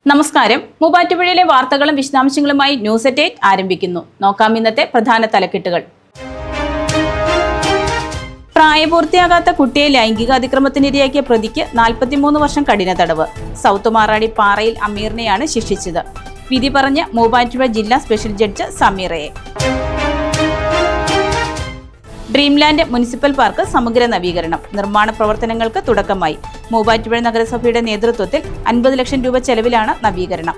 നമസ്കാരം. മൂവാറ്റുപുഴയിലെ വാർത്തകളും വിശദാംശങ്ങളുമായി ന്യൂസ് അറ്റ് 8 ആരംഭിക്കുന്നു. നോക്കാം ഇന്നത്തെ പ്രധാന തലക്കെട്ടുകൾ. പ്രായപൂർത്തിയാകാത്ത കുട്ടിയെ ലൈംഗിക അതിക്രമത്തിനിരയാക്കിയ പ്രതിക്ക് 43 വർഷം കഠിന തടവ്. സൗത്ത് മാറാടി പാറയിൽ അമീറിനെയാണ് ശിക്ഷിച്ചത്. വിധി പറഞ്ഞ് മൂവാറ്റുപുഴ ജില്ലാ സ്പെഷ്യൽ ജഡ്ജ് സമീറയെ. ഡ്രീംലാൻഡ് മുനിസിപ്പൽ പാർക്ക് സമഗ്ര നവീകരണം. നിർമ്മാണ പ്രവർത്തനങ്ങൾക്ക് തുടക്കമായി. മൂവാറ്റുപുഴ നഗരസഭയുടെ നേതൃത്വത്തിൽ 50 ലക്ഷം രൂപ ചെലവിലാണ് നവീകരണം.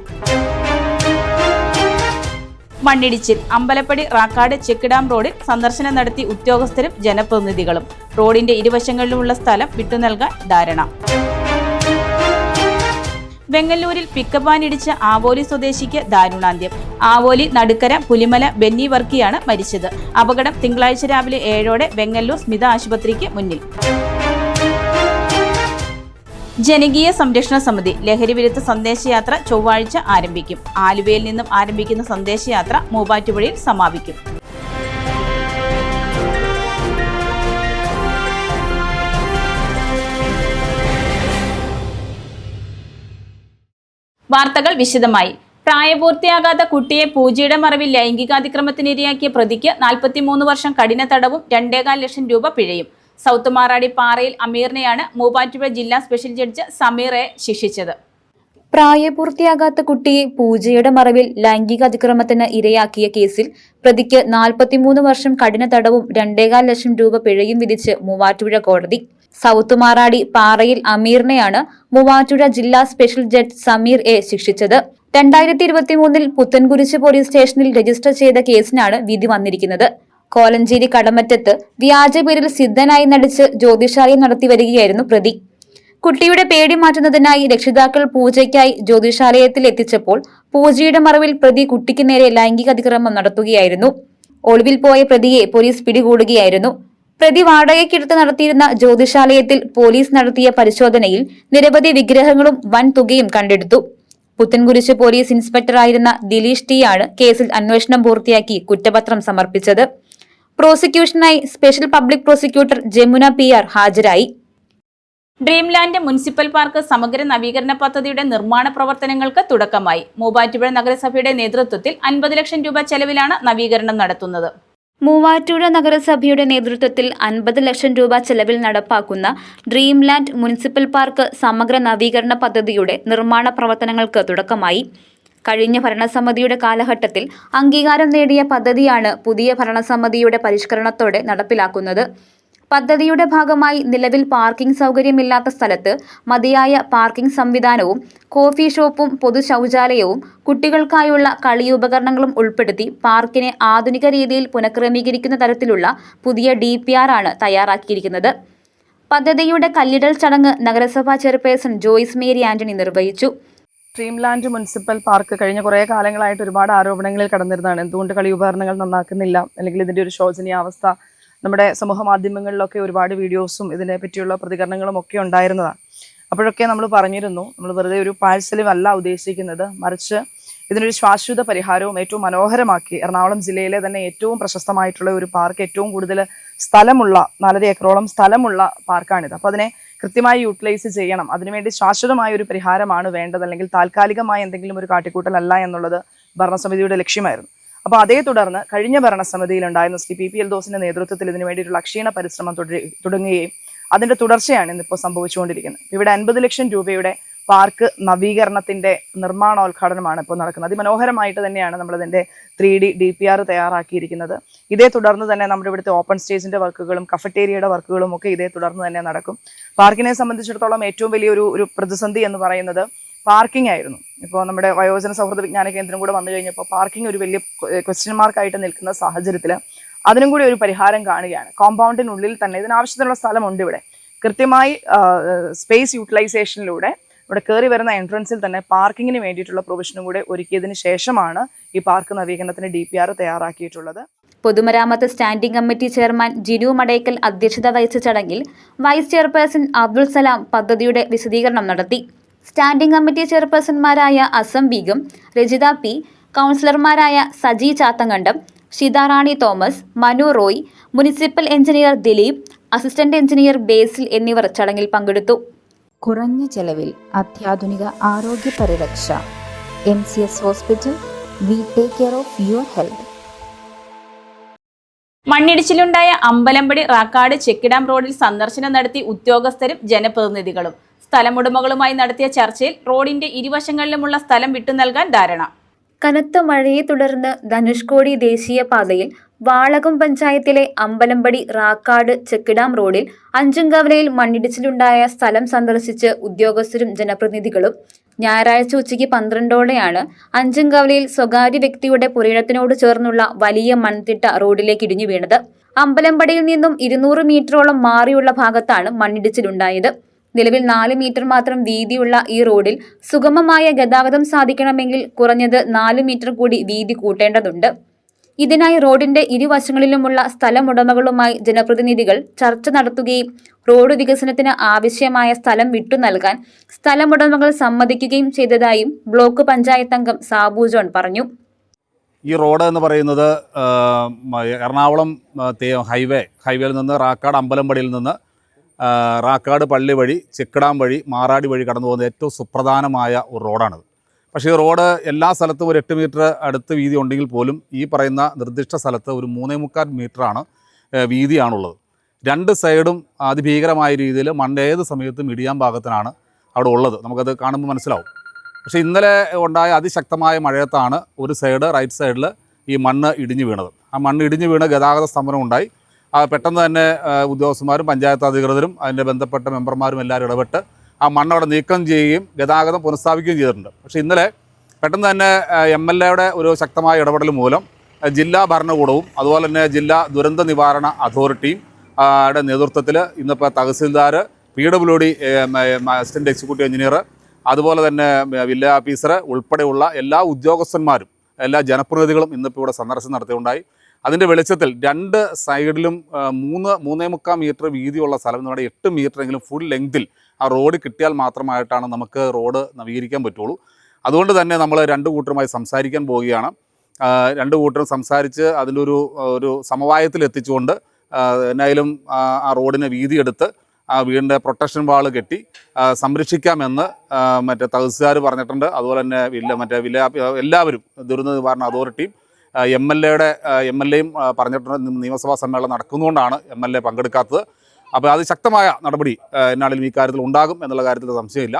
മണ്ണിടിച്ചിൽ. അമ്പലപ്പടി റാക്കാട് ചെക്ക് ഡാം റോഡിൽ സന്ദർശനം നടത്തി ഉദ്യോഗസ്ഥരും ജനപ്രതിനിധികളും. റോഡിന്റെ ഇരുവശങ്ങളിലുമുള്ള സ്ഥലം വിട്ടുനൽകാൻ ധാരണ. വെങ്ങല്ലൂരിൽ പിക്കപ്പ് വാനിടിച്ച ആവോലി സ്വദേശിക്ക് ദാരുണാന്ത്യം. ആവോലി നടുക്കര പുലിമല ബെന്നി വർക്കിയാണ് മരിച്ചത്. അപകടം തിങ്കളാഴ്ച രാവിലെ 7ഓടെ വെങ്ങല്ലൂർ സ്മിത ആശുപത്രിക്ക് മുന്നിൽ. ജനകീയ സംരക്ഷണ സമിതി ലഹരി വിരുദ്ധ സന്ദേശയാത്ര ചൊവ്വാഴ്ച ആരംഭിക്കും. ആലുവയിൽ നിന്നും ആരംഭിക്കുന്ന സന്ദേശയാത്ര മൂവാറ്റുപുഴയിൽ സമാപിക്കും. വാർത്തകൾ വിശദമായി. പ്രായപൂർത്തിയാകാത്ത കുട്ടിയെ പൂജയുടെ മറവിൽ ലൈംഗികാതിക്രമത്തിനിരയാക്കിയ പ്രതിക്ക് 43 വർഷം കഠിന തടവും 2.25 ലക്ഷം രൂപ പിഴയും. സൗത്ത് മാറാടി പാറയിൽ അമീറിനെയാണ് മൂവാറ്റുപുഴ ജില്ലാ സ്പെഷ്യൽ ജഡ്ജ് സമീറയെ ശിക്ഷിച്ചത്. പ്രായപൂർത്തിയാകാത്ത കുട്ടിയെ പൂജയുടെ മറവിൽ ലൈംഗിക അതിക്രമത്തിന് ഇരയാക്കിയ കേസിൽ പ്രതിക്ക് 43 വർഷം കഠിന തടവും 2.25 ലക്ഷം രൂപ പിഴയും വിധിച്ച് മൂവാറ്റുപുഴ കോടതി. സൗത്ത് മാറാടി പാറയിൽ അമീറിനെയാണ് മൂവാറ്റുപുഴ ജില്ലാ സ്പെഷ്യൽ ജഡ്ജ് സമീർ എ ശിക്ഷിച്ചത്. 2023 പുത്തൻകുരിശ് പോലീസ് സ്റ്റേഷനിൽ രജിസ്റ്റർ ചെയ്ത കേസിനാണ് വിധി വന്നിരിക്കുന്നത്. കോലഞ്ചേരി കടമറ്റത്ത് വ്യാജ പേരിൽ സിദ്ധനായി നടിച്ച് ജ്യോതിഷാലയം നടത്തി വരികയായിരുന്നു പ്രതി. കുട്ടിയുടെ പേടി മാറ്റുന്നതിനായി രക്ഷിതാക്കൾ പൂജയ്ക്കായി ജ്യോതിഷാലയത്തിൽ എത്തിച്ചപ്പോൾ പൂജയുടെ മറവിൽ പ്രതി കുട്ടിക്ക് നേരെ ലൈംഗിക അതിക്രമം നടത്തുകയായിരുന്നു. ഒളിവിൽ പോയ പ്രതിയെ പോലീസ് പിടികൂടുകയായിരുന്നു. പ്രതി വാടകയ്ക്കെടുത്ത് നടത്തിയിരുന്ന ജ്യോതിഷാലയത്തിൽ പോലീസ് നടത്തിയ പരിശോധനയിൽ നിരവധി വിഗ്രഹങ്ങളും വൻ തുകയും കണ്ടെടുത്തു. പുത്തൻകുരിശ് പോലീസ് ഇൻസ്പെക്ടറായിരുന്ന ദിലീഷ് ടി ആണ് കേസിൽ അന്വേഷണം പൂർത്തിയാക്കി കുറ്റപത്രം സമർപ്പിച്ചത്. പ്രോസിക്യൂഷനായി special public prosecutor Jamuna PR ഹാജരായി. ഡ്രീംലാൻഡ് മുനിസിപ്പൽ പാർക്ക് സമഗ്ര നവീകരണ പദ്ധതിയുടെ നിർമ്മാണ പ്രവർത്തനങ്ങൾക്ക് തുടക്കമായി. മൂവാറ്റുപുഴ നഗരസഭയുടെ നേതൃത്വത്തിൽ 50 ലക്ഷം രൂപ ചെലവിലാണ് നവീകരണം നടത്തുന്നത്. മൂവാറ്റുപുഴ നഗരസഭയുടെ നേതൃത്വത്തിൽ 50 ലക്ഷം രൂപ ചെലവിൽ നടപ്പാക്കുന്ന ഡ്രീംലാൻഡ് മുനിസിപ്പൽ പാർക്ക് സമഗ്ര നവീകരണ പദ്ധതിയുടെ നിർമ്മാണ പ്രവർത്തനങ്ങൾക്ക് തുടക്കമായി. കഴിഞ്ഞ ഭരണസമിതിയുടെ കാലഘട്ടത്തിൽ അംഗീകാരം നേടിയ പദ്ധതിയാണ് പുതിയ ഭരണസമിതിയുടെ പരിഷ്കരണത്തോടെ നടപ്പിലാക്കുന്നത്. പദ്ധതിയുടെ ഭാഗമായി നിലവിൽ പാർക്കിംഗ് സൗകര്യമില്ലാത്ത സ്ഥലത്ത് മതിയായ പാർക്കിംഗ് സംവിധാനവും കോഫി ഷോപ്പും പൊതു ശൗചാലയവും കുട്ടികൾക്കായുള്ള കളിയുപകരണങ്ങളും ഉൾപ്പെടുത്തി പാർക്കിനെ ആധുനിക രീതിയിൽ പുനഃക്രമീകരിക്കുന്ന തരത്തിലുള്ള പുതിയ DPR ആണ് തയ്യാറാക്കിയിരിക്കുന്നത്. പദ്ധതിയുടെ കല്ലിടൽ ചടങ്ങ് നഗരസഭാ ചെയർപേഴ്സൺ ജോയ്സ് മേരി ആന്റണി നിർവഹിച്ചു. ഡ്രീംലാൻഡ് മുനിസിപ്പൽ പാർക്ക് കഴിഞ്ഞ കുറേ കാലങ്ങളായിട്ട് ഒരുപാട് ആരോപണങ്ങളിൽ കടന്നിരുന്നതാണ്. എന്തുകൊണ്ട് കളിയുപകരണങ്ങൾ നന്നാക്കുന്നില്ല, അല്ലെങ്കിൽ ഇതിൻ്റെ ഒരു ശോചനീയാവസ്ഥ നമ്മുടെ സമൂഹ മാധ്യമങ്ങളിലൊക്കെ ഒരുപാട് വീഡിയോസും ഇതിനെ പറ്റിയുള്ള പ്രതികരണങ്ങളും ഒക്കെ ഉണ്ടായിരുന്നതാണ്. അപ്പോഴൊക്കെ നമ്മൾ പറഞ്ഞിരുന്നു, നമ്മൾ വെറുതെ ഒരു പാഴ്സലുമല്ല ഉദ്ദേശിക്കുന്നത്, മറിച്ച് ഇതിനൊരു ശാശ്വത പരിഹാരവും ഏറ്റവും മനോഹരമാക്കി എറണാകുളം ജില്ലയിലെ തന്നെ ഏറ്റവും പ്രശസ്തമായിട്ടുള്ള ഒരു പാർക്ക്, ഏറ്റവും കൂടുതൽ സ്ഥലമുള്ള 4 ഏക്കറോളം സ്ഥലമുള്ള പാർക്കാണിത്. അപ്പോൾ അതിനെ കൃത്യമായി യൂട്ടിലൈസ് ചെയ്യണം. അതിനുവേണ്ടി ശാശ്വതമായ ഒരു പരിഹാരമാണ് വേണ്ടത്, അല്ലെങ്കിൽ താൽക്കാലികമായ എന്തെങ്കിലും ഒരു കാട്ടിക്കൂട്ടലല്ല എന്നുള്ളത് ഭരണസമിതിയുടെ ലക്ഷ്യമായിരുന്നു. അപ്പോൾ അതേ തുടർന്ന് കഴിഞ്ഞ ഭരണസമിതിയിലുണ്ടായിരുന്ന ശ്രീ PP എൽദോസിന്റെ നേതൃത്വത്തിൽ ഇതിനു വേണ്ടിയിട്ടുള്ള അക്ഷീണ പരിശ്രമം തുടങ്ങുകയും അതിന്റെ തുടർച്ചയാണ് ഇന്നിപ്പോൾ സംഭവിച്ചുകൊണ്ടിരിക്കുന്നത്. ഇവിടെ 50 ലക്ഷം രൂപയുടെ പാർക്ക് നവീകരണത്തിന്റെ നിർമ്മാണോദ്ഘാടനമാണ് ഇപ്പോൾ നടക്കുന്നത്. അതിമനോഹരമായിട്ട് തന്നെയാണ് നമ്മളതിന്റെ 3D DPR തയ്യാറാക്കിയിരിക്കുന്നത്. ഇതേ തുടർന്ന് തന്നെ നമ്മുടെ ഇവിടുത്തെ ഓപ്പൺ സ്റ്റേജിന്റെ വർക്കുകളും കഫറ്റേരിയയുടെ വർക്കുകളും ഒക്കെ ഇതേ തുടർന്ന് തന്നെ നടക്കും. പാർക്കിനെ സംബന്ധിച്ചിടത്തോളം ഏറ്റവും വലിയൊരു പ്രതിസന്ധി എന്ന് പറയുന്നത് പാർക്കിംഗ് ആയിരുന്നു. ഇപ്പോൾ നമ്മുടെ വയോജന സൗഹൃദ വിജ്ഞാന കേന്ദ്രം കൂടെ വന്നു കഴിഞ്ഞപ്പോൾ പാർക്കിംഗ് ഒരു വലിയ ക്വസ്റ്റ്യൻ മാർക്കായിട്ട് നിൽക്കുന്ന സാഹചര്യത്തിൽ അതിനും കൂടി ഒരു പരിഹാരം കാണുകയാണ്. കോമ്പൗണ്ടിനുള്ളിൽ തന്നെ ഇതിനാവശ്യത്തിനുള്ള സ്ഥലമുണ്ട്. ഇവിടെ കൃത്യമായി സ്പേസ് യൂട്ടിലൈസേഷനിലൂടെ ഇവിടെ കയറി വരുന്ന എൻട്രൻസിൽ തന്നെ പാർക്കിങ്ങിന് വേണ്ടിയിട്ടുള്ള പ്രൊവിഷനും കൂടെ ഒരുക്കിയതിന് ശേഷമാണ് ഈ പാർക്ക് നവീകരണത്തിന് DPR തയ്യാറാക്കിയിട്ടുള്ളത്. പൊതുമരാമത്ത് standing committee chairman Jinu Madakkal അധ്യക്ഷത വഹിച്ച ചടങ്ങിൽ വൈസ് ചെയർപേഴ്സൺ അബ്ദുൾ സലാം പദ്ധതിയുടെ വിശദീകരണം നടത്തി. സ്റ്റാൻഡിംഗ് കമ്മിറ്റി ചെയർപേഴ്സൺമാരായ അസം ബീഗം, രജിത P, കൗൺസിലർമാരായ Saji Chathankandam, Shitharani Thomas, Manu Roy, municipal engineer Dileep, assistant engineer Basil എന്നിവർ ചടങ്ങിൽ പങ്കെടുത്തു. കുറഞ്ഞ ചെലവിൽ അത്യാധുനിക ആരോഗ്യ പരിരക്ഷ MCS Hospital, we take care of your health. മണ്ണിടിച്ചിലുണ്ടായ Ambalampadi Rakkad ചെക്കിഡാം റോഡിൽ സന്ദർശനം നടത്തി ഉദ്യോഗസ്ഥരും ജനപ്രതിനിധികളും. സ്ഥലമുടമകളുമായി നടത്തിയ ചർച്ചയിൽ റോഡിന്റെ ഇരുവശങ്ങളിലുമുള്ള സ്ഥലം വിട്ടു നൽകാൻ ധാരണ. കനത്ത മഴയെ തുടർന്ന് ധനുഷ്കോടി ദേശീയപാതയിൽ വാളകം പഞ്ചായത്തിലെ അമ്പലമ്പടി റാക്കാട് ചെക്കിഡാം റോഡിൽ അഞ്ചുംകവലയിൽ മണ്ണിടിച്ചിലുണ്ടായ സ്ഥലം സന്ദർശിച്ച് ഉദ്യോഗസ്ഥരും ജനപ്രതിനിധികളും. ഞായറാഴ്ച ഉച്ചയ്ക്ക് 12ഓടെയാണ് അഞ്ചുംകവലയിൽ സ്വകാര്യ വ്യക്തിയുടെ പുരയിടത്തിനോട് ചേർന്നുള്ള വലിയ മൺതിട്ട റോഡിലേക്ക് ഇടിഞ്ഞു വീണത്. അമ്പലമ്പടിയിൽ നിന്നും 200 മീറ്ററോളം മാറിയുള്ള ഭാഗത്താണ് മണ്ണിടിച്ചിലുണ്ടായത്. നിലവിൽ 4 മീറ്റർ മാത്രം വീതിയുള്ള ഈ റോഡിൽ സുഗമമായ ഗതാഗതം സാധിക്കണമെങ്കിൽ കുറഞ്ഞത് 4 മീറ്റർ കൂടി വീതി കൂട്ടേണ്ടതുണ്ട്. ഇതിനായി റോഡിന്റെ ഇരുവശങ്ങളിലുമുള്ള സ്ഥലമുടമകളുമായി ജനപ്രതിനിധികൾ ചർച്ച നടത്തുകയും റോഡ് വികസനത്തിന് ആവശ്യമായ സ്ഥലം വിട്ടു നൽകാൻ സ്ഥലമുടമകൾ സമ്മതിക്കുകയും ചെയ്തതായും ബ്ലോക്ക് പഞ്ചായത്ത് അംഗം സാബു ജോൺ പറഞ്ഞു. ഈ റോഡ് എന്ന് പറയുന്നത് എറണാകുളം ഹൈവേയിൽ നിന്ന് റാക്കാട് അമ്പലമ്പടിയിൽ നിന്ന് റാക്കാട് പള്ളി വഴി ചെക്കിടാം വഴി മാറാടി വഴി കടന്നു പോകുന്ന ഏറ്റവും സുപ്രധാനമായ ഒരു റോഡാണിത്. പക്ഷേ ഈ റോഡ് എല്ലാ സ്ഥലത്തും ഒരു 8 മീറ്റർ അടുത്ത് വീതി ഉണ്ടെങ്കിൽ പോലും ഈ പറയുന്ന നിർദ്ദിഷ്ട സ്ഥലത്ത് ഒരു 3.25 മീറ്ററാണ് വീതിയാണുള്ളത്. 2 സൈഡും അതിഭീകരമായ രീതിയിൽ മണ്ണ് ഏത് സമയത്തും ഇടിയാൻ പാകത്തിനാണ് അവിടെ ഉള്ളത്. നമുക്കത് കാണുമ്പോൾ മനസ്സിലാവും. പക്ഷേ ഇന്നലെ ഉണ്ടായ അതിശക്തമായ മഴയത്താണ് ഒരു സൈഡ് റൈറ്റ് സൈഡിൽ ഈ മണ്ണ് ഇടിഞ്ഞു വീണത്. ആ മണ്ണ് ഇടിഞ്ഞു വീണ് ഗതാഗത സ്തംഭനം ഉണ്ടായി. പെട്ടെന്ന് തന്നെ ഉദ്യോഗസ്ഥന്മാരും പഞ്ചായത്ത് അധികൃതരും അതിൻ്റെ ബന്ധപ്പെട്ട മെമ്പർമാരും എല്ലാവരും ഇടപെട്ട് ആ മണ്ണ് അവിടെ നീക്കം ചെയ്യുകയും ഗതാഗതം പുനഃസ്ഥാപിക്കുകയും ചെയ്തിട്ടുണ്ട്. പക്ഷേ ഇന്നലെ പെട്ടെന്ന് തന്നെ MLAയുടെ ഒരു ശക്തമായ ഇടപെടൽ മൂലം ജില്ലാ ഭരണകൂടവും അതുപോലെ തന്നെ ജില്ലാ ദുരന്ത നിവാരണ അതോറിറ്റിയും യുടെ നേതൃത്വത്തിൽ ഇന്നിപ്പോൾ tahsildar, PWD assistant executive engineer, അതുപോലെ തന്നെ വില്ലേജ് ഓഫീസർ ഉൾപ്പെടെയുള്ള എല്ലാ ഉദ്യോഗസ്ഥന്മാരും എല്ലാ ജനപ്രതിനിധികളും ഇന്നിപ്പോൾ ഇവിടെ സന്ദർശനം നടത്തിയുണ്ടായി. അതിൻ്റെ വെളിച്ചത്തിൽ 2 സൈഡിലും 3.25 മീറ്റർ വീതിയുള്ള സ്ഥലം എന്ന് പറഞ്ഞാൽ 8 മീറ്ററെങ്കിലും ഫുൾ ലെങ്തിൽ ആ റോഡ് കിട്ടിയാൽ മാത്രമായിട്ടാണ് നമുക്ക് റോഡ് നവീകരിക്കാൻ പറ്റുള്ളൂ. അതുകൊണ്ട് തന്നെ നമ്മൾ 2 കൂട്ടരുമായി സംസാരിക്കാൻ പോവുകയാണ്. 2 കൂട്ടരും സംസാരിച്ച് അതിൻ്റെ ഒരു സമവായത്തിൽ എത്തിച്ചുകൊണ്ട് എന്നായാലും ആ റോഡിന് വീതിയെടുത്ത് ആ വീടിൻ്റെ പ്രൊട്ടക്ഷൻ വാൾ കെട്ടി സംരക്ഷിക്കാമെന്ന് മറ്റേ തഹസിൽദാർ പറഞ്ഞിട്ടുണ്ട്. അതുപോലെ തന്നെ എല്ലാവരും ദുരന്ത നിവാരണ അതോറിറ്റിയും MLAയും പറഞ്ഞിട്ടുണ്ട്. നിയമസഭാ സമ്മേളനം നടക്കുന്നതുകൊണ്ടാണ് MLA പങ്കെടുക്കാത്തത്. അപ്പോൾ അത് ശക്തമായ നടപടി എന്നാലും ഈ കാര്യത്തിൽ ഉണ്ടാകും എന്നുള്ള കാര്യത്തിൽ സംശയമില്ല.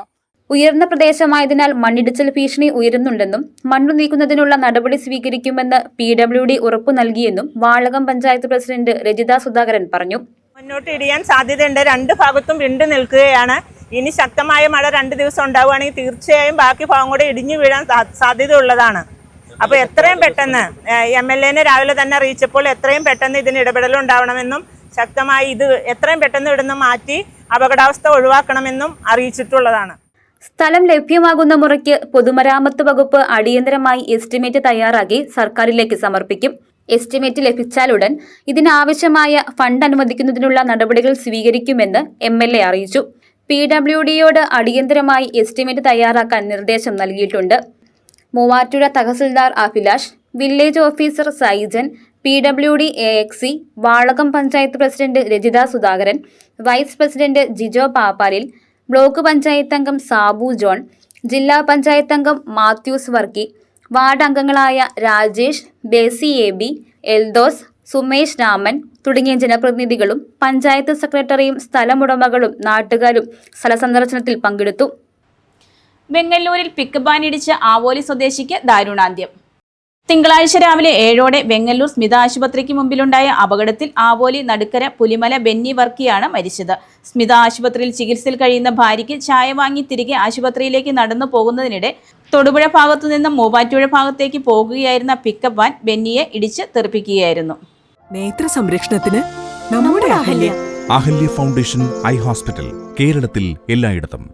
ഉയർന്ന പ്രദേശമായതിനാൽ മണ്ണിടിച്ചിൽ ഭീഷണി ഉയരുന്നുണ്ടെന്നും മണ്ണു നീക്കുന്നതിനുള്ള നടപടി സ്വീകരിക്കുമെന്ന് PWD ഉറപ്പു നൽകിയെന്നും വാളകം പഞ്ചായത്ത് പ്രസിഡന്റ് രജിത സുധാകരൻ പറഞ്ഞു. മുന്നോട്ട് ഇടിയാൻ സാധ്യതയുണ്ട്. 2 ഭാഗത്തും വിണ്ടു നിൽക്കുകയാണ്. ഇനി ശക്തമായ മഴ 2 ദിവസം ഉണ്ടാവുകയാണെങ്കിൽ തീർച്ചയായും ബാക്കി ഭാഗം കൂടെ ഇടിഞ്ഞു വീഴാൻ സാധ്യതയുള്ളതാണ്. അപ്പോൾ എത്രയും പെട്ടെന്ന് MLAനെ രാവിലെ തന്നെ അറിയിച്ചപ്പോൾ എത്രയും പെട്ടെന്ന് ഇതിന് ഇടപെടലുണ്ടാവണമെന്നും ശക്തമായി ഇത് എത്രയും പെട്ടെന്ന് ഇവിടുന്ന് മാറ്റി അപകടാവസ്ഥ ഒഴിവാക്കണമെന്നും അറിയിച്ചിട്ടുള്ളതാണ്. സ്ഥലം ലഭ്യമാകുന്ന മുറയ്ക്ക് പൊതുമരാമത്ത് വകുപ്പ് അടിയന്തരമായി എസ്റ്റിമേറ്റ് തയ്യാറാക്കി സർക്കാരിലേക്ക് സമർപ്പിക്കും. എസ്റ്റിമേറ്റ് ലഭിച്ചാലുടൻ ഇതിനാവശ്യമായ ഫണ്ട് അനുവദിക്കുന്നതിനുള്ള നടപടികൾ സ്വീകരിക്കുമെന്ന് MLA അറിയിച്ചു. PWDയോട് അടിയന്തരമായി എസ്റ്റിമേറ്റ് തയ്യാറാക്കാൻ നിർദ്ദേശം നൽകിയിട്ടുണ്ട്. Muvattupuzha tahsildar Abhilash, village officer Saijan, PWD AXC, Valakom panchayat president Rajitha Sudhakaran, vice president Jijo Pappalil, block panchayat അംഗം സാബു ജോൺ, ജില്ലാ പഞ്ചായത്ത് അംഗം മാത്യൂസ് വർക്കി, വാർഡ് അംഗങ്ങളായ രാജേഷ്, ബേസി AB, എൽദോസ്, സുമേഷ് രാമൻ തുടങ്ങിയ ജനപ്രതിനിധികളും പഞ്ചായത്ത് സെക്രട്ടറിയും സ്ഥലമുടമകളും നാട്ടുകാരും സ്ഥലസന്ദർശനത്തിൽ പങ്കെടുത്തു. വെങ്ങല്ലൂരിൽ പിക്കപ്പ് വാനിടിച്ച് ആവോലി സ്വദേശിക്ക് ദാരുണാന്ത്യം. തിങ്കളാഴ്ച രാവിലെ 7ഓടെ വെങ്ങല്ലൂർ സ്മിത ആശുപത്രിക്ക് മുമ്പിലുണ്ടായ അപകടത്തിൽ ആവോലി നടുക്കര പുലിമല ബെന്നി വർക്കിയാണ് മരിച്ചത്. സ്മിത ആശുപത്രിയിൽ ചികിത്സയിൽ കഴിയുന്ന ഭാര്യയ്ക്ക് ചായ വാങ്ങി തിരികെ ആശുപത്രിയിലേക്ക് നടന്നു പോകുന്നതിനിടെ തൊടുപുഴ ഭാഗത്തു നിന്നും മൂവാറ്റുപുഴ ഭാഗത്തേക്ക് പോകുകയായിരുന്ന പിക്കപ്പ് വാൻ ബെന്നിയെ ഇടിച്ച് തെറിപ്പിക്കുകയായിരുന്നു. നേത്ര സംരക്ഷണത്തിന് നമ്മുടെ അഹല്യ ഫൗണ്ടേഷൻ ഐ ഹോസ്പിറ്റൽ, കേരളത്തിൽ എല്ലായിടത്തും.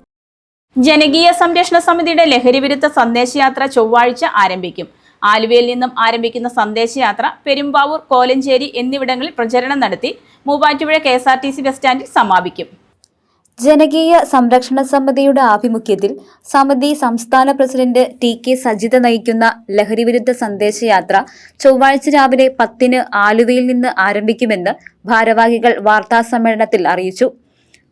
ജനകീയ സംരക്ഷണ സമിതിയുടെ ലഹരിവിരുദ്ധ സന്ദേശയാത്ര ചൊവ്വാഴ്ച ആരംഭിക്കും. ആലുവയിൽ നിന്നും ആരംഭിക്കുന്ന സന്ദേശയാത്ര പെരുമ്പാവൂർ, കോലഞ്ചേരി എന്നിവിടങ്ങളിൽ പ്രചരണം നടത്തി മൂവാറ്റുപുഴ KSRTC ബസ് സ്റ്റാൻഡിൽ സമാപിക്കും. ജനകീയ സംരക്ഷണ സമിതിയുടെ ആഭിമുഖ്യത്തിൽ സമിതി സംസ്ഥാന പ്രസിഡന്റ് TK സജിത നയിക്കുന്ന ലഹരിവിരുദ്ധ സന്ദേശയാത്ര ചൊവ്വാഴ്ച രാവിലെ 10-ന് ആലുവയിൽ നിന്ന് ആരംഭിക്കുമെന്ന് ഭാരവാഹികൾ വാർത്താസമ്മേളനത്തിൽ അറിയിച്ചു.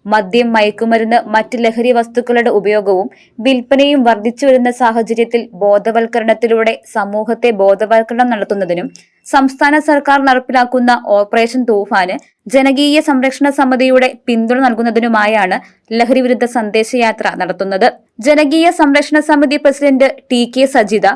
മദ്യം, മയക്കുമരുന്ന്, മറ്റ് ലഹരി വസ്തുക്കളുടെ ഉപയോഗവും വിൽപ്പനയും വർദ്ധിച്ചുവരുന്ന സാഹചര്യത്തിൽ ബോധവൽക്കരണത്തിലൂടെ സമൂഹത്തെ ബോധവൽക്കരണം നടത്തുന്നതിനും സംസ്ഥാന സർക്കാർ നടപ്പിലാക്കുന്ന ഓപ്പറേഷൻ തൂഫാന് ജനകീയ സംരക്ഷണ സമിതിയുടെ പിന്തുണ നൽകുന്നതിനുമായാണ് ലഹരിവിരുദ്ധ സന്ദേശയാത്ര നടത്തുന്നത്. ജനകീയ സംരക്ഷണ സമിതി പ്രസിഡന്റ് TK സജിത,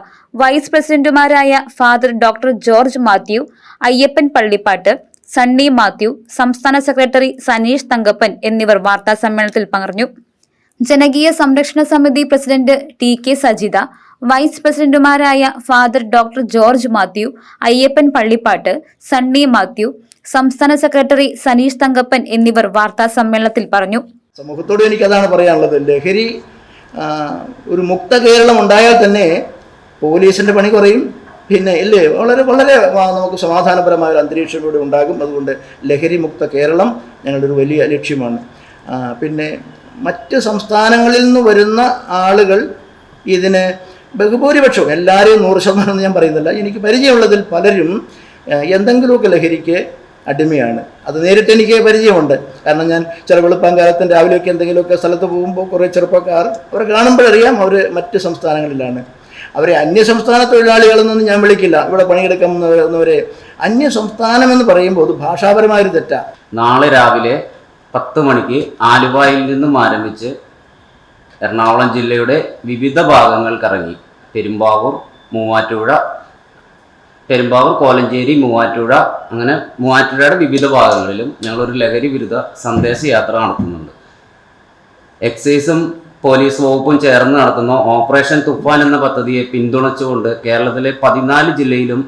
വൈസ് പ്രസിഡന്റുമാരായ ഫാദർ ഡോക്ടർ ജോർജ് മാത്യു, അയ്യപ്പൻ പള്ളിപ്പാട്ട്, സണ്ണി മാത്യു, സംസ്ഥാന സെക്രട്ടറി സനീഷ് തങ്കപ്പൻ എന്നിവർ വാർത്താ സമ്മേളനത്തിൽ പറഞ്ഞു. ജനകീയ സംരക്ഷണ സമിതി പ്രസിഡന്റ് TK സജിത, വൈസ് പ്രസിഡന്റുമാരായ ഫാദർ ഡോക്ടർ ജോർജ് മാത്യു, അയ്യപ്പൻ പള്ളിപ്പാട്ട്, സണ്ണി മാത്യു, സംസ്ഥാന സെക്രട്ടറി സനീഷ് തങ്കപ്പൻ എന്നിവർ വാർത്താ സമ്മേളനത്തിൽ പറഞ്ഞു. സമൂഹത്തോട് എനിക്കതാണ് പറയാനുള്ളത്. ലഹരി ഒരു മുക്ത കേരളം ഉണ്ടായാൽ തന്നെ പോലീസിൻ്റെ പണി കുറയും. പിന്നെ ഇല്ലേ, വളരെ വളരെ നമുക്ക് സമാധാനപരമായ ഒരു അന്തരീക്ഷം ഇവിടെ ഉണ്ടാകും. അതുകൊണ്ട് ലഹരി മുക്ത കേരളം ഞങ്ങളുടെ ഒരു വലിയ ലക്ഷ്യമാണ്. പിന്നെ മറ്റ് സംസ്ഥാനങ്ങളിൽ നിന്ന് വരുന്ന ആളുകൾ ഇതിന് ബഹുഭൂരിപക്ഷവും, എല്ലാവരെയും 100% ഞാൻ പറയുന്നില്ല, എനിക്ക് പരിചയമുള്ളതിൽ പലരും എന്തെങ്കിലുമൊക്കെ ലഹരിക്ക് അടിമയാണ്. അത് നേരിട്ട് എനിക്ക് പരിചയമുണ്ട്. കാരണം ഞാൻ ചില വെളുപ്പാങ്കാലത്തിൻ്റെ രാവിലെയൊക്കെ എന്തെങ്കിലുമൊക്കെ സ്ഥലത്ത് പോകുമ്പോൾ കുറേ ചെറുപ്പക്കാർ അവരെ കാണുമ്പോഴറിയാം അവർ മറ്റ് സംസ്ഥാനങ്ങളിലാണ്. അവരെ അന്യസംസ്ഥാന തൊഴിലാളികളെന്നൊന്നും ഞാൻ വിളിക്കില്ല. ഇവിടെ പണിയെടുക്കുന്നവരെ അന്യസംസ്ഥാനം എന്ന് പറയുമ്പോൾ അത് ഭാഷാപരമായൊരു തെറ്റാണ്. നാളെ രാവിലെ 10 മണിക്ക് ആലുവയിൽ നിന്നും ആരംഭിച്ച് എറണാകുളം ജില്ലയുടെ വിവിധ ഭാഗങ്ങൾ കറങ്ങി പെരുമ്പാവൂർ, കോലഞ്ചേരി, മൂവാറ്റുപുഴ, അങ്ങനെ മൂവാറ്റുപുഴയുടെ വിവിധ ഭാഗങ്ങളിലും ഞങ്ങളൊരു ലഹരി വിരുദ്ധ സന്ദേശയാത്ര നടത്തുന്നുണ്ട്. എക്സൈസും പോലീസ് വകുപ്പും ചേർന്ന് നടത്തുന്ന ഓപ്പറേഷൻ തുഫാൻ എന്ന പദ്ധതിയെ പിന്തുണച്ചുകൊണ്ട് കേരളത്തിലെ 14 ജില്ലയിലും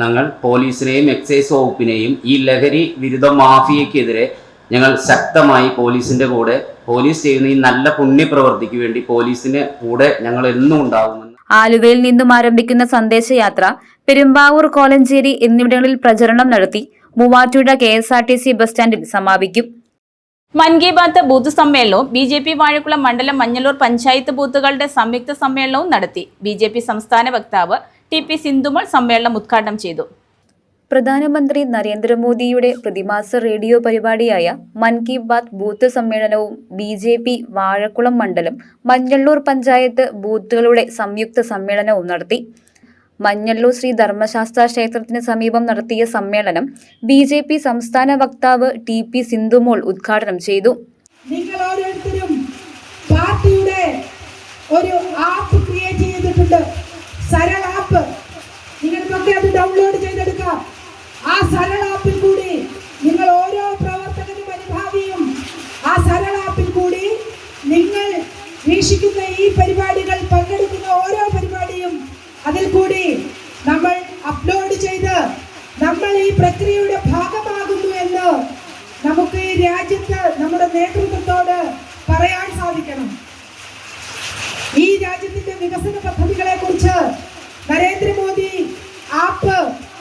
ഞങ്ങൾ പോലീസിനെയും എക്സൈസ് വകുപ്പിനെയും ഈ ലഹരി വിരുദ്ധ മാഫിയക്കെതിരെ ഞങ്ങൾ ശക്തമായി പോലീസിൻ്റെ കൂടെ, പോലീസ് ചെയ്യുന്ന ഈ നല്ല പുണ്യപ്രവൃത്തിക്ക് വേണ്ടി പോലീസിന് കൂടെ ഞങ്ങൾ എന്നും ഉണ്ടാകുമെന്ന്. ആലുവയിൽ നിന്നും ആരംഭിക്കുന്ന സന്ദേശയാത്ര പെരുമ്പാവൂർ, കോലഞ്ചേരി എന്നിവിടങ്ങളിൽ പ്രചരണം നടത്തി മൂവാറ്റുപുഴ KSRTC ബസ് സ്റ്റാൻഡിൽ സമാപിക്കും. മൻ കി ബാത്ത് ബൂത്ത് സമ്മേളനവും BJP വാഴക്കുളം മണ്ഡലം മഞ്ഞളൂർ പഞ്ചായത്ത് ബൂത്തുകളുടെ സംയുക്ത സമ്മേളനവും നടത്തി. BJP സംസ്ഥാന വക്താവ് TP സിന്ധുമോൾ സമ്മേളനം ഉദ്ഘാടനം ചെയ്തു. പ്രധാനമന്ത്രി നരേന്ദ്രമോദിയുടെ പ്രതിമാസ റേഡിയോ പരിപാടിയായ മൻ കി ബാത്ത് ബൂത്ത് സമ്മേളനവും BJP വാഴക്കുളം മണ്ഡലം മഞ്ഞള്ളൂർ പഞ്ചായത്ത് ബൂത്തുകളുടെ സംയുക്ത സമ്മേളനവും നടത്തി. മഞ്ഞള്ളൂർ ശ്രീ ധർമ്മശാസ്ത്ര ക്ഷേത്രത്തിന് സമീപം നടത്തിയ സമ്മേളനം BJP സംസ്ഥാന വക്താവ് TP സിന്ധുമോൾ ഉദ്ഘാടനം ചെയ്തു. നിങ്ങൾ ഓരോരുത്തരും പാർട്ടിയുടെ ഒരു ആപ്പ് ക്രിയേറ്റ് ചെയ്തിട്ടുണ്ട്, സരൾ ആപ്പ്. നിങ്ങൾക്കൊക്കെ അത് ഡൗൺലോഡ് ചെയ്തെടുക്കാം. ആ സരൾ ആപ്പിൽ കൂടി നിങ്ങൾ ഓരോ പ്രവർത്തകനും അനുഭാവിയും ആ സരൾ ആപ്പിൽ കൂടി നിങ്ങൾ വീക്ഷിക്കുന്ന ഈ പരിപാടികൾ, പങ്കെടുക്കുന്ന ഓരോ പരിപാടിയും അതിൽ കൂടി നമ്മൾ അപ്ലോഡ് ചെയ്ത് നമ്മൾ ഈ പ്രക്രിയയുടെ ഭാഗമാകുന്നു എന്ന് നമുക്ക് ഈ രാജ്യത്ത് നമ്മുടെ നേതൃത്വത്തോട് പറയാൻ സാധിക്കണം. ഈ രാജ്യത്തിന്റെ വികസന പദ്ധതികളെ കുറിച്ച് നരേന്ദ്രമോദി ആപ്പ്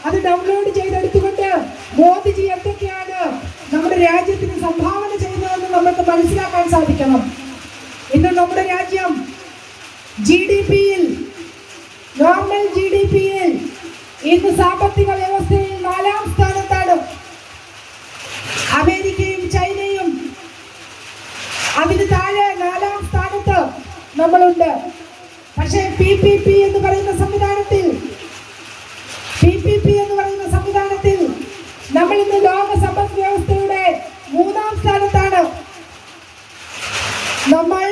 അത് ഡൗൺലോഡ് ചെയ്തെടുത്തുകൊണ്ട് മോദിജി എന്തൊക്കെയാണ് നമ്മുടെ രാജ്യത്തിന് സംഭാവന ചെയ്യുന്നതെന്ന് നമുക്ക് മനസ്സിലാക്കാൻ സാധിക്കണം. ഇന്ന് നമ്മുടെ രാജ്യം GDP-യിൽ, നോർമൽ GDP-യിൽ ഇന്ന് സാമ്പത്തിക വ്യവസ്ഥയിൽ 4ാം സ്ഥാനത്താണ്. അമേരിക്കയും ചൈനയും അതിന് താഴെ 4ാം സ്ഥാനത്ത് നമ്മളുണ്ട്. പക്ഷേ PPP എന്ന് പറയുന്ന സംവിധാനത്തിൽ നമ്മൾ ഇന്ന് ലോക സമ്പദ് വ്യവസ്ഥയുടെ 3ാം സ്ഥാനത്താണ്. നമ്മൾ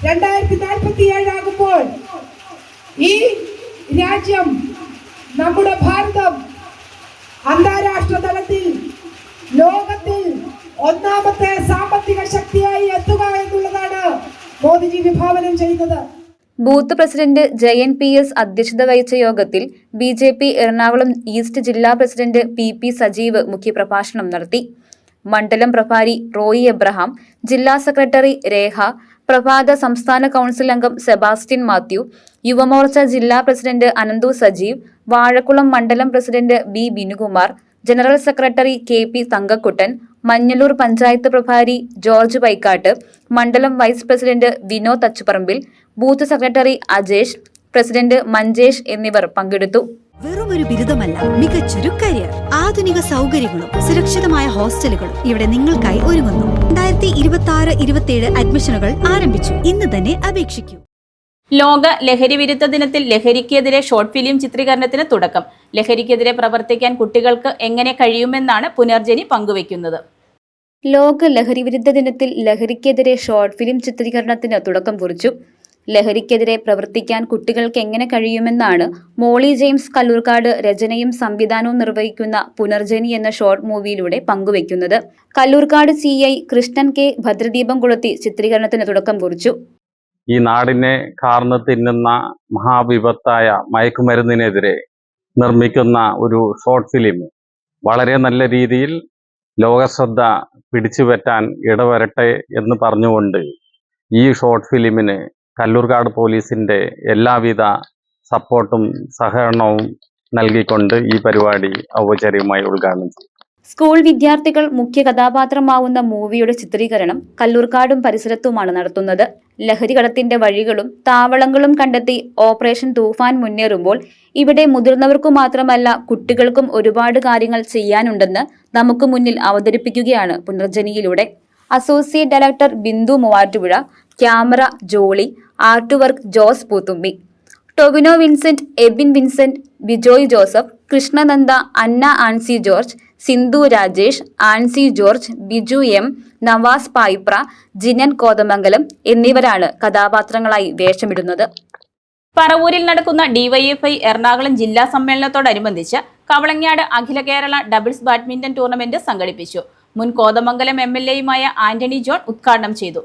2047 ആകുമ്പോൾ ഈ രാജ്യം, നമ്മുടെ ഭാരതം അന്താരാഷ്ട്ര തലത്തിൽ ലോകത്തിൽ 1ാമത്തെ സാമ്പത്തിക ശക്തിയായി എത്തുക എന്നുള്ളതാണ് മോദിജി വിഭാവനം ചെയ്യുന്നത്. ബൂത്ത് പ്രസിഡന്റ് ജയൻ PS അധ്യക്ഷത വഹിച്ച യോഗത്തിൽ BJP എറണാകുളം ഈസ്റ്റ് ജില്ലാ പ്രസിഡന്റ് PP സജീവ് മുഖ്യപ്രഭാഷണം നടത്തി. മണ്ഡലം പ്രഭാരി റോയി എബ്രഹാം, ജില്ലാ സെക്രട്ടറി രേഖ, പ്രഭാത സംസ്ഥാന കൗൺസിൽ അംഗം സെബാസ്റ്റ്യൻ മാത്യു, യുവമോർച്ച ജില്ലാ പ്രസിഡന്റ് അനന്തു സജീവ്, വാഴക്കുളം മണ്ഡലം president B Binukumar, general secretary KP Thankakuttan, Manjalloor panchayat പ്രഭാരി ജോർജ് പൈക്കാട്ട്, മണ്ഡലം vice president Vinod Achuparambil, booth secretary Ajesh, president Manjesh എന്നിവർ പങ്കെടുത്തു. വെറുമൊരു ബിരുദമല്ല, മികച്ചൊരു കരിയർ. ആധുനിക സൗകര്യങ്ങളും സുരക്ഷിതമായ ഹോസ്റ്റലുകളും ഇവിടെ നിങ്ങൾക്കായി ഒരുങ്ങുന്നു. 2026-27 അഡ്മിഷനുകൾ ആരംഭിച്ചു. ഇന്ന് തന്നെ അപേക്ഷിക്കൂ. ലോക ലഹരി വിരുദ്ധ ദിനത്തിൽ ലഹരിക്കെതിരെ ഷോർട്ട് ഫിലിം ചിത്രീകരണത്തിന് തുടക്കം. ലഹരിക്കെതിരെ പ്രവർത്തിക്കാൻ കുട്ടികൾക്ക് എങ്ങനെ കഴിയുമെന്നാണ് പുനർജനി പങ്കുവയ്ക്കുന്നത്. ലോക ലഹരി വിരുദ്ധ ദിനത്തിൽ ലഹരിക്കെതിരെ ഷോർട്ട് ഫിലിം ചിത്രീകരണത്തിന് തുടക്കം കുറിച്ചു. ലഹരിക്കെതിരെ പ്രവർത്തിക്കാൻ കുട്ടികൾക്ക് എങ്ങനെ കഴിയുമെന്നാണ് മോളി ജെയിംസ് കല്ലൂർക്കാട് രചനയും സംവിധാനവും നിർവഹിക്കുന്ന പുനർജനി എന്ന ഷോർട്ട് മൂവിയിലൂടെ പങ്കുവയ്ക്കുന്നത്. കല്ലൂർക്കാട് CI കൃഷ്ണൻ K ഭദ്രദീപം കൊളുത്തി ചിത്രീകരണത്തിന് തുടക്കം കുറിച്ചു. ഈ നാടിനെ കാർന്ന് തിന്നുന്ന മഹാവിപത്തായ മയക്കുമരുന്നിനെതിരെ നിർമ്മിക്കുന്ന ഒരു ഷോർട്ട് ഫിലിം വളരെ നല്ല രീതിയിൽ ലോകശ്രദ്ധ പിടിച്ചുപറ്റാൻ ഇടവരട്ടെ എന്ന് പറഞ്ഞുകൊണ്ട് ഈ ഷോർട്ട് ഫിലിമിന് കല്ലൂർക്കാട് പോലീസിൻ്റെ എല്ലാവിധ സപ്പോർട്ടും സഹകരണവും നൽകിക്കൊണ്ട് ഈ പരിപാടി ഔപചാരികമായി ഉദ്ഘാടനം ചെയ്തു. സ്കൂൾ വിദ്യാർത്ഥികൾ മുഖ്യ കഥാപാത്രമാവുന്ന മൂവിയുടെ ചിത്രീകരണം കല്ലൂർക്കാടും പരിസരത്തുമാണ് നടത്തുന്നത്. ലഹരി കടത്തിന്റെ വഴികളും താവളങ്ങളും കണ്ടെത്തി ഓപ്പറേഷൻ തൂഫാൻ മുന്നേറുമ്പോൾ ഇവിടെ മുതിർന്നവർക്കു മാത്രമല്ല കുട്ടികൾക്കും ഒരുപാട് കാര്യങ്ങൾ ചെയ്യാനുണ്ടെന്ന് നമുക്ക് മുന്നിൽ അവതരിപ്പിക്കുകയാണ് പുനർജനിയിലൂടെ. Associate director Bindu Muvattupuzha, camera Jolly, art work Jose Poothumbi, Tovino Vincent, Ebin Vincent, Bijoy Joseph, Krishnananda, Anna Ancy George, Sindhu Rajesh, Ancy George, Biju M, Navas Payipra, Jinan Kothamangalam എന്നിവരാണ് കഥാപാത്രങ്ങളായി വേഷമിടുന്നത്. പറവൂരിൽ നടക്കുന്ന DYFI എറണാകുളം ജില്ലാ സമ്മേളനത്തോടനുബന്ധിച്ച് കവളങ്ങാട് അഖില കേരള ഡബിൾസ് ബാഡ്മിന്റൺ ടൂർണമെന്റ് സംഘടിപ്പിച്ചു. മുൻ കോതമംഗലം MLAയുമായ ആന്റണി ജോൺ ഉദ്ഘാടനം ചെയ്തു.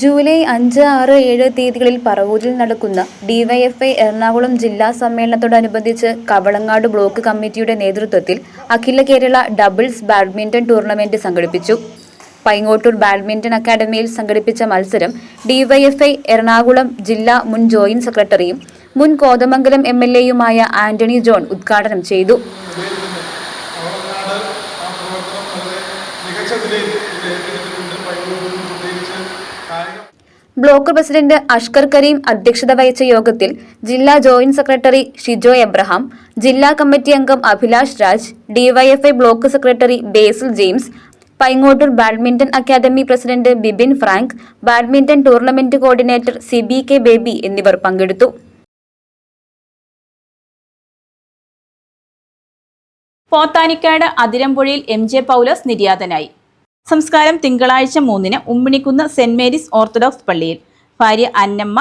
ജൂലൈ 5, 6, 7 തീയതികളിൽ പറവൂരിൽ നടക്കുന്ന DYFI എറണാകുളം ജില്ലാ സമ്മേളനത്തോടനുബന്ധിച്ച് കവളങ്ങാട് ബ്ലോക്ക് കമ്മിറ്റിയുടെ നേതൃത്വത്തിൽ അഖില കേരള ഡബിൾസ് ബാഡ്മിന്റൺ ടൂർണമെന്റ് സംഘടിപ്പിച്ചു. പൈങ്ങോട്ടൂർ ബാഡ്മിന്റൺ അക്കാദമിയിൽ സംഘടിപ്പിച്ച മത്സരം DYFI എറണാകുളം ജില്ലാ മുൻ ജോയിന്റ് സെക്രട്ടറിയും മുൻ കോതമംഗലം MLAയുമായ ആന്റണി ജോൺ ഉദ്ഘാടനം ചെയ്തു. ബ്ലോക്ക് പ്രസിഡന്റ് അഷ്കർ കരീം അധ്യക്ഷത വഹിച്ച യോഗത്തിൽ ജില്ലാ ജോയിന്റ് സെക്രട്ടറി ഷിജോ എബ്രഹാം, ജില്ലാ കമ്മിറ്റി അംഗം Abhilash Raj, DYFI block secretary Basil James, Paingottoor badminton academy president Bibin Frank, badminton tournament coordinator CBK Baby എന്നിവർ പങ്കെടുത്തു. പോത്താനിക്കാട് അതിരമ്പുഴയിൽ MJ പൗലോസ് നിര്യാതനായി. സംസ്കാരം തിങ്കളാഴ്ച 3-ന് ഉമ്മിണിക്കുന്ന് സെന്റ് മേരീസ് ഓർത്തഡോക്സ് പള്ളിയിൽ. ഭാര്യ അന്നമ്മ,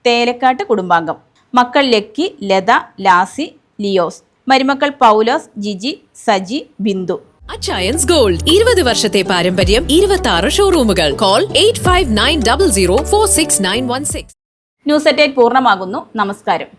തേലക്കാട്ട് കുടുംബാംഗം. മക്കൾ ലക്കി, ലത, ലാസി, ലിയോസ്. മരുമക്കൾ പൗലോസ്, ജിജി, സജി, ബിന്ദു. അച്ചയൻസ് ഗോൾഡ് 20 വർഷത്തെ പാരമ്പര്യം, 26 ഷോറൂമുകൾ. കോൾ 8590046916. ന്യൂസ് അറ്റ് 8 പൂർണ്ണമാകുന്നു. നമസ്കാരം.